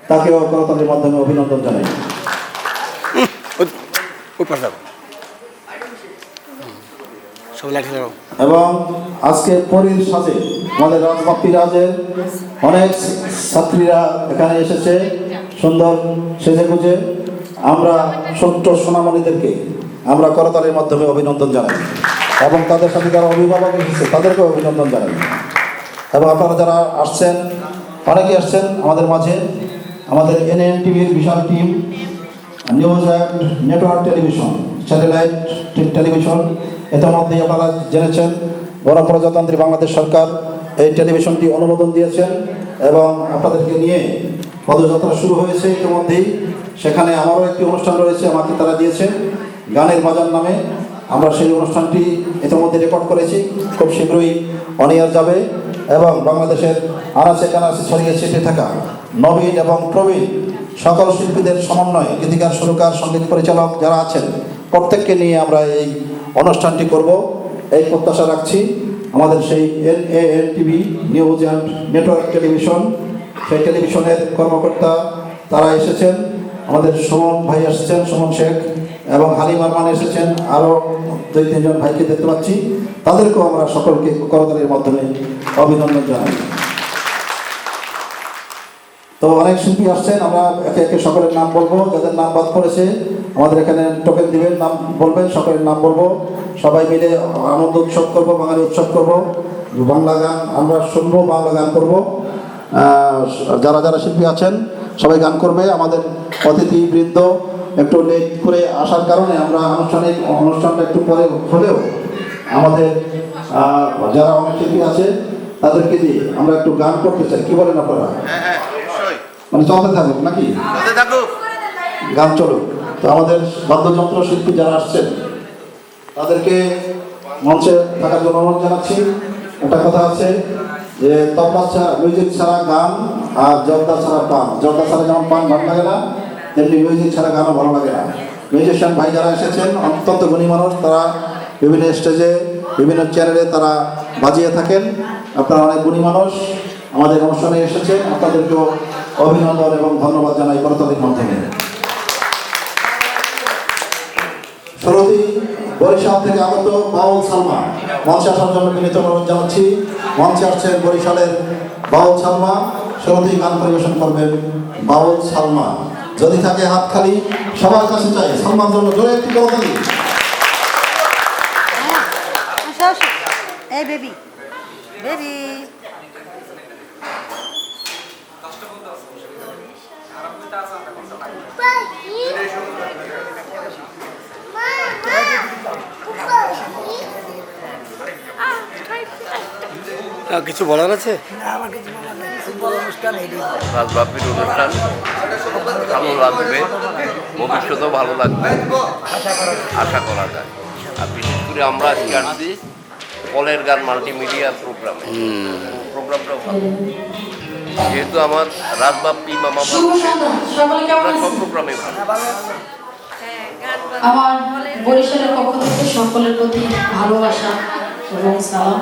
তাকেও করতালির মাধ্যমে অভিনন্দন জানাই। এবং আজকে পরীর সাথে আমাদের রাজবাপ্পি রাজের অনেক ছাত্রীরা এখানে এসেছে সুন্দর সেজে গুজে। আমরা ছোট্ট সোনামণিদেরকে আমরা করতালির মাধ্যমে অভিনন্দন জানাই এবং তাদের সাথে যারা অভিভাবক এসেছে তাদেরকেও অভিনন্দন জানাই। এবং আপনারা যারা আসছেন, অনেকেই আসছেন আমাদের মাঝে, আমাদের এনএন টিভির বিশাল team, news and network television, satellite television, ইতিমধ্যেই আপনারা জেনেছেন গণপ্রজাতন্ত্রী বাংলাদেশ সরকার এই টেলিভিশনটি অনুমোদন দিয়েছেন এবং আপনাদেরকে নিয়ে পদযাত্রা শুরু হয়েছে ইতিমধ্যেই। সেখানে আমারও একটি অনুষ্ঠান রয়েছে, আমাকে তারা দিয়েছে গানের বাজার নামে। আমরা সেই অনুষ্ঠানটি ইতিমধ্যে রেকর্ড করেছি, খুব শীঘ্রই অন এয়ার যাবে এবং বাংলাদেশের আনাচে কানাচে ছড়িয়ে ছিটে থাকা নবীন এবং প্রবীণ সকল শিল্পীদের সমন্বয়ে গীতিকার, সুরকার, সঙ্গীত পরিচালক যারা আছেন প্রত্যেককে নিয়ে আমরা এই অনুষ্ঠানটি করব এই প্রত্যাশা রাখছি। আমাদের সেই NAN TV, news and network television, সেই টেলিভিশনের কর্মকর্তা তারা এসেছেন, আমাদের সুমন ভাই এসেছেন, সুমন শেখ এবং হালিম আরমান এসেছেন, আরও 2-3 জন ভাইকে দেখতে পাচ্ছি। তাদেরকেও আমরা সকলকে করতালির মাধ্যমে অভিনন্দন জানাই। তো অনেক শিল্পী আসছেন, আমরা একে একে সকলের নাম বলবো। যাদের নাম বাদ পড়েছে আমাদের এখানে টোকেন দিবেন, নাম বলবেন, সকলের নাম বলবো। সবাই মিলে আনন্দ উৎসব করবো, বাঙালি উৎসব করব, বাংলা গান আমরা শুনবো, বাংলা গান করব। যারা যারা শিল্পী আছেন সবাই গান করবে। আমাদের অতিথিবৃন্দ একটু লেট করে আসার কারণে আমরা অনুষ্ঠানটা একটু পরে হলেও আমাদের যারা অনেক শিল্পী আছে তাদেরকে দিয়ে আমরা একটু গান করতে চাই। কি বলেন আপনারা? মানে চলতে থাকুক নাকি? গান চলুক। তো আমাদের বাদ্যযন্ত্র শিল্পী যারা আসছেন তাদেরকে মঞ্চে থাকার জন্য অনুরোধ জানাচ্ছি। একটা কথা আছে যে তবলা ছাড়া, মিউজিক ছাড়া গান আর জর্দা ছাড়া পান। জর্দা ছাড়া যেমন পান ভালো লাগে না, তেমনি মিউজিক ছাড়া গানও ভালো লাগে না। মিউজিশিয়ান ভাই যারা এসেছেন অত্যন্ত গুণী মানুষ, তারা বিভিন্ন স্টেজে, বিভিন্ন চ্যানেলে তারা বাজিয়ে থাকেন। আপনারা অনেক গুণী মানুষ আমাদের অনুষ্ঠানে এসেছেন, আপনাদেরকেও অভিনন্দন এবং ধন্যবাদ জানাই করতালির মাধ্যমে। সরদি বরিশাল থেকে আগত বাউল সালমা মঞ্চে আসার জন্য বিনীত অনুরোধ জানাচ্ছি। মঞ্চে আসছেন বরিশালের বাউল সালমা, সরদি গান পরিবেশন করবেন বাউল সালমা। যদি থাকে হাত খালি, সবার কাছে চাই সালমার জন্য জোরে একটি করতালি। এই বেবি বেবি কিছু বলার আছে? রাজবাপ্পির অনুষ্ঠান ভালো লাগবে, ভবিষ্যতেও ভালো লাগবে আশা করা যায়। আর বিশেষ করে আমরা আজকে আসছি কলের গান মাল্টিমিডিয়া প্রোগ্রামটা ভালো, যেহেতু আমার রাজবাপ্পি মামা সব প্রোগ্রামে ভালো। আমার বরিশালের পক্ষ থেকে সকলের প্রতি ভালোবাসা এবং সালাম।